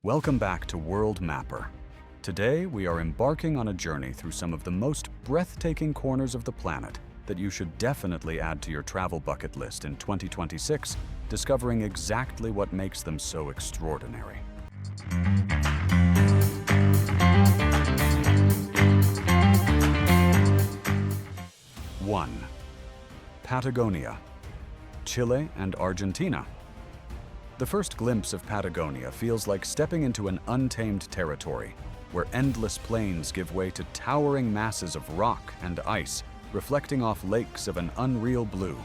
Welcome back to WorldMapper. Today, we are embarking on a journey through some of the most breathtaking corners of the planet that you should definitely add to your travel bucket list in 2026, discovering exactly what makes them so extraordinary. 1. Patagonia, Chile and Argentina. The first glimpse of Patagonia feels like stepping into an untamed territory, where endless plains give way to towering masses of rock and ice, reflecting off lakes of an unreal blue.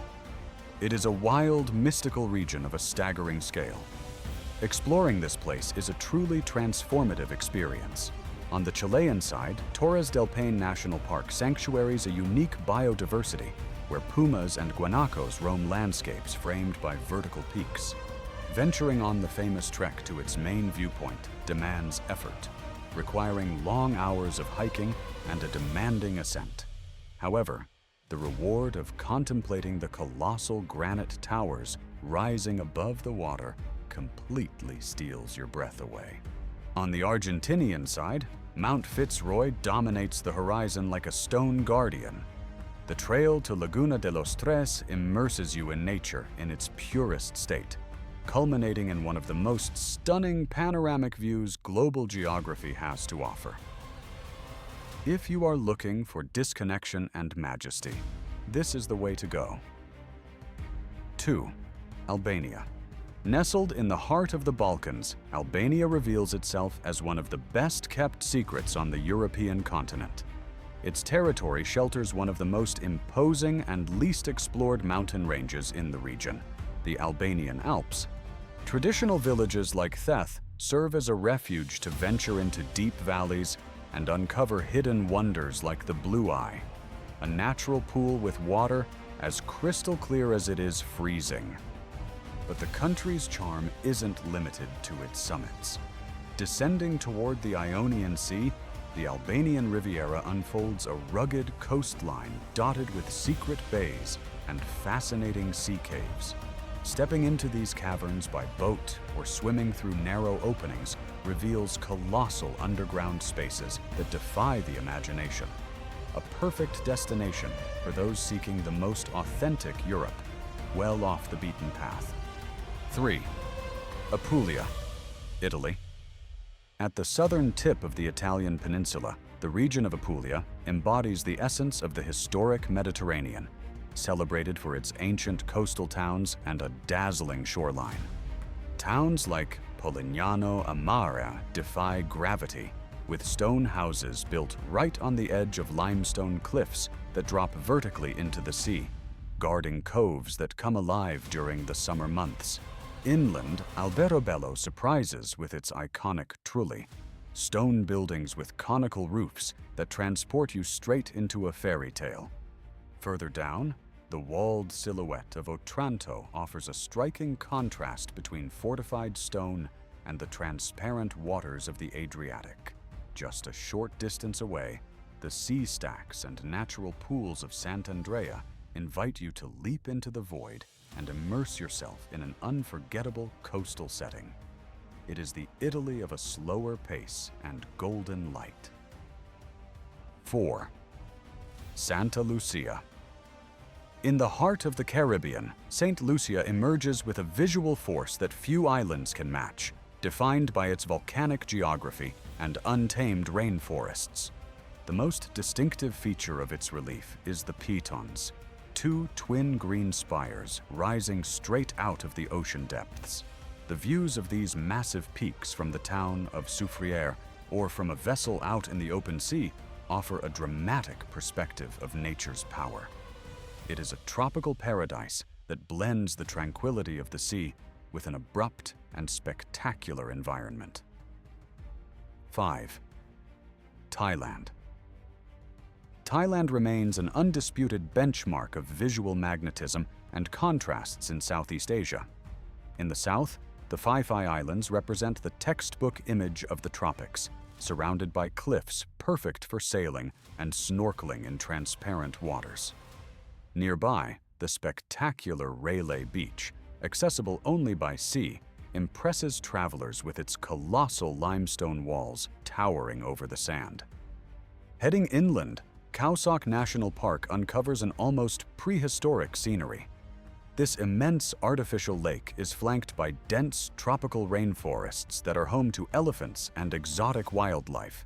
It is a wild, mystical region of a staggering scale. Exploring this place is a truly transformative experience. On the Chilean side, Torres del Paine National Park sanctuaries a unique biodiversity, where pumas and guanacos roam landscapes framed by vertical peaks. Venturing on the famous trek to its main viewpoint demands effort, requiring long hours of hiking and a demanding ascent. However, the reward of contemplating the colossal granite towers rising above the water completely steals your breath away. On the Argentinian side, Mount Fitzroy dominates the horizon like a stone guardian. The trail to Laguna de los Tres immerses you in nature in its purest state, culminating in one of the most stunning panoramic views global geography has to offer. If you are looking for disconnection and majesty, this is the way to go. 2. Albania. Nestled in the heart of the Balkans, Albania reveals itself as one of the best-kept secrets on the European continent. Its territory shelters one of the most imposing and least explored mountain ranges in the region, the Albanian Alps. Traditional villages like Theth serve as a refuge to venture into deep valleys and uncover hidden wonders like the Blue Eye, a natural pool with water as crystal clear as it is freezing. But the country's charm isn't limited to its summits. Descending toward the Ionian Sea, the Albanian Riviera unfolds a rugged coastline dotted with secret bays and fascinating sea caves. Stepping into these caverns by boat or swimming through narrow openings reveals colossal underground spaces that defy the imagination. A perfect destination for those seeking the most authentic Europe, well off the beaten path. 3. Apulia, Italy. At the southern tip of the Italian peninsula, the region of Apulia embodies the essence of the historic Mediterranean, celebrated for its ancient coastal towns and a dazzling shoreline. Towns like Polignano a Mare defy gravity, with stone houses built right on the edge of limestone cliffs that drop vertically into the sea, guarding coves that come alive during the summer months. Inland, Alberobello surprises with its iconic trulli, stone buildings with conical roofs that transport you straight into a fairy tale. Further down, the walled silhouette of Otranto offers a striking contrast between fortified stone and the transparent waters of the Adriatic. Just a short distance away, the sea stacks and natural pools of Sant'Andrea invite you to leap into the void and immerse yourself in an unforgettable coastal setting. It is the Italy of a slower pace and golden light. 4. Santa Lucia. In the heart of the Caribbean, St. Lucia emerges with a visual force that few islands can match, defined by its volcanic geography and untamed rainforests. The most distinctive feature of its relief is the pitons, two twin green spires rising straight out of the ocean depths. The views of these massive peaks from the town of Soufriere or from a vessel out in the open sea offer a dramatic perspective of nature's power. It is a tropical paradise that blends the tranquility of the sea with an abrupt and spectacular environment. 5. Thailand. Thailand remains an undisputed benchmark of visual magnetism and contrasts in Southeast Asia. In the south, the Phi Phi Islands represent the textbook image of the tropics, surrounded by cliffs perfect for sailing and snorkeling in transparent waters. Nearby, the spectacular Railay Beach, accessible only by sea, impresses travelers with its colossal limestone walls towering over the sand. Heading inland, Khao Sok National Park uncovers an almost prehistoric scenery. This immense artificial lake is flanked by dense tropical rainforests that are home to elephants and exotic wildlife.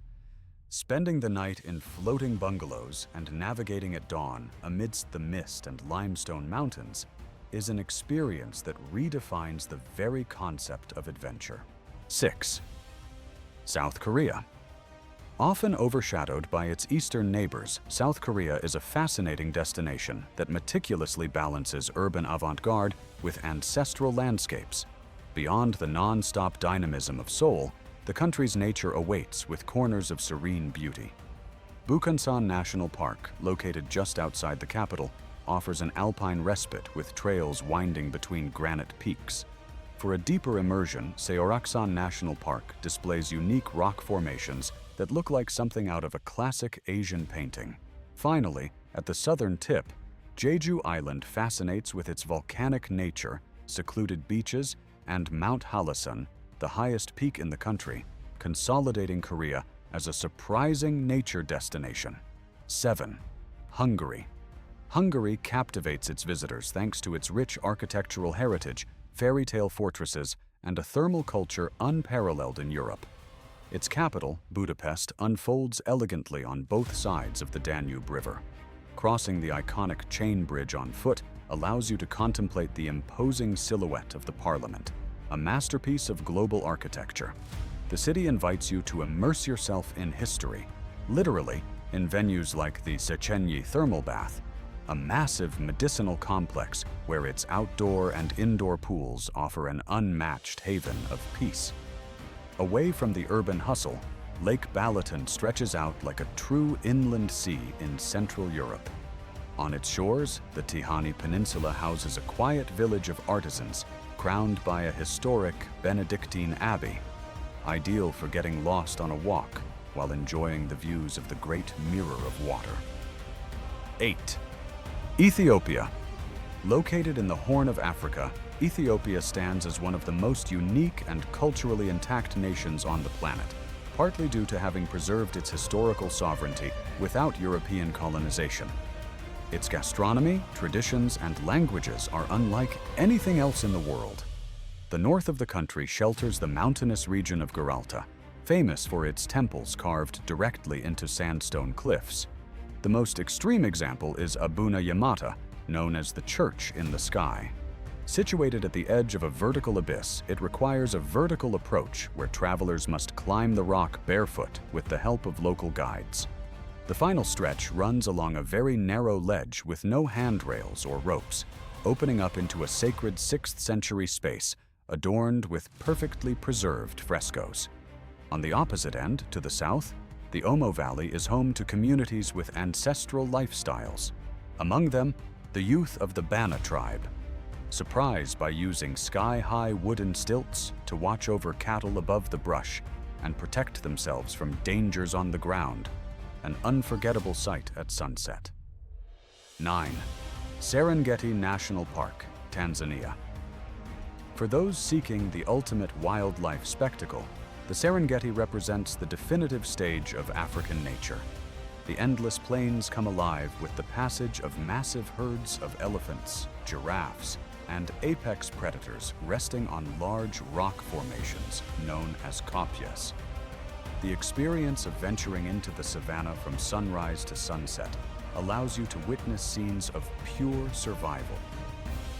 Spending the night in floating bungalows and navigating at dawn amidst the mist and limestone mountains is an experience that redefines the very concept of adventure. 6. South Korea. Often overshadowed by its eastern neighbors, South Korea is a fascinating destination that meticulously balances urban avant-garde with ancestral landscapes. Beyond the non-stop dynamism of Seoul, the country's nature awaits with corners of serene beauty. Bukhansan National Park, located just outside the capital, offers an alpine respite with trails winding between granite peaks. For a deeper immersion, Seoraksan National Park displays unique rock formations that look like something out of a classic Asian painting. Finally, at the southern tip, Jeju Island fascinates with its volcanic nature, secluded beaches, and Mount Halasan, the highest peak in the country, consolidating Korea as a surprising nature destination. 7. Hungary. Hungary captivates its visitors thanks to its rich architectural heritage, fairy tale fortresses, and a thermal culture unparalleled in Europe. Its capital, Budapest, unfolds elegantly on both sides of the Danube River. Crossing the iconic chain bridge on foot allows you to contemplate the imposing silhouette of the Parliament, a masterpiece of global architecture. The city invites you to immerse yourself in history, literally in venues like the Széchenyi thermal bath, a massive medicinal complex where its outdoor and indoor pools offer an unmatched haven of peace. Away from the urban hustle, Lake Balaton stretches out like a true inland sea in Central Europe. On its shores, the Tihany Peninsula houses a quiet village of artisans crowned by a historic Benedictine abbey, ideal for getting lost on a walk while enjoying the views of the great mirror of water. 8. Ethiopia. Located in the Horn of Africa, Ethiopia stands as one of the most unique and culturally intact nations on the planet, partly due to having preserved its historical sovereignty without European colonization. Its gastronomy, traditions, and languages are unlike anything else in the world. The north of the country shelters the mountainous region of Geralta, famous for its temples carved directly into sandstone cliffs. The most extreme example is Abuna Yamata, known as the Church in the Sky. Situated at the edge of a vertical abyss, it requires a vertical approach where travelers must climb the rock barefoot with the help of local guides. The final stretch runs along a very narrow ledge with no handrails or ropes, opening up into a sacred 6th century space adorned with perfectly preserved frescoes. On the opposite end, to the south, the Omo Valley is home to communities with ancestral lifestyles. Among them, the youth of the Bana tribe. Surprised by using sky-high wooden stilts to watch over cattle above the brush and protect themselves from dangers on the ground, an unforgettable sight at sunset. 9. Serengeti National Park, Tanzania. For those seeking the ultimate wildlife spectacle, the Serengeti represents the definitive stage of African nature. The endless plains come alive with the passage of massive herds of elephants, giraffes, and apex predators resting on large rock formations known as kopjes. The experience of venturing into the savanna from sunrise to sunset allows you to witness scenes of pure survival.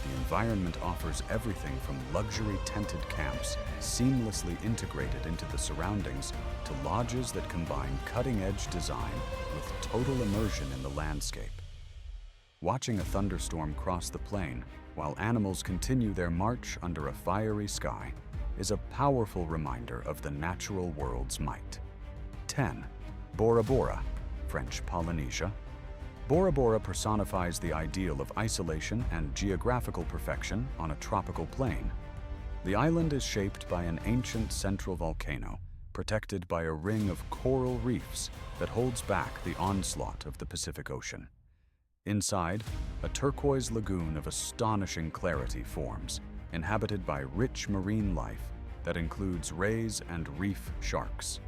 The environment offers everything from luxury tented camps, seamlessly integrated into the surroundings, to lodges that combine cutting-edge design with total immersion in the landscape. Watching a thunderstorm cross the plain while animals continue their march under a fiery sky is a powerful reminder of the natural world's might. 10. Bora Bora, French Polynesia. Bora Bora personifies the ideal of isolation and geographical perfection on a tropical plain. The island is shaped by an ancient central volcano, protected by a ring of coral reefs that holds back the onslaught of the Pacific Ocean. Inside, a turquoise lagoon of astonishing clarity forms, inhabited by rich marine life that includes rays and reef sharks.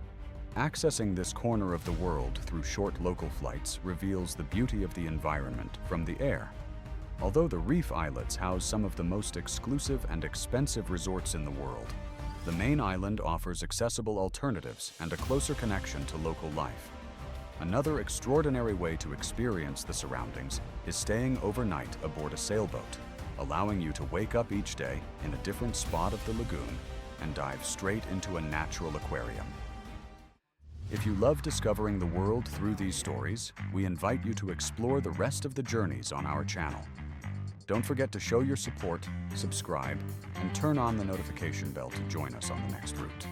Accessing this corner of the world through short local flights reveals the beauty of the environment from the air. Although the reef islets house some of the most exclusive and expensive resorts in the world, the main island offers accessible alternatives and a closer connection to local life. Another extraordinary way to experience the surroundings is staying overnight aboard a sailboat, allowing you to wake up each day in a different spot of the lagoon and dive straight into a natural aquarium. If you love discovering the world through these stories, we invite you to explore the rest of the journeys on our channel. Don't forget to show your support, subscribe, and turn on the notification bell to join us on the next route.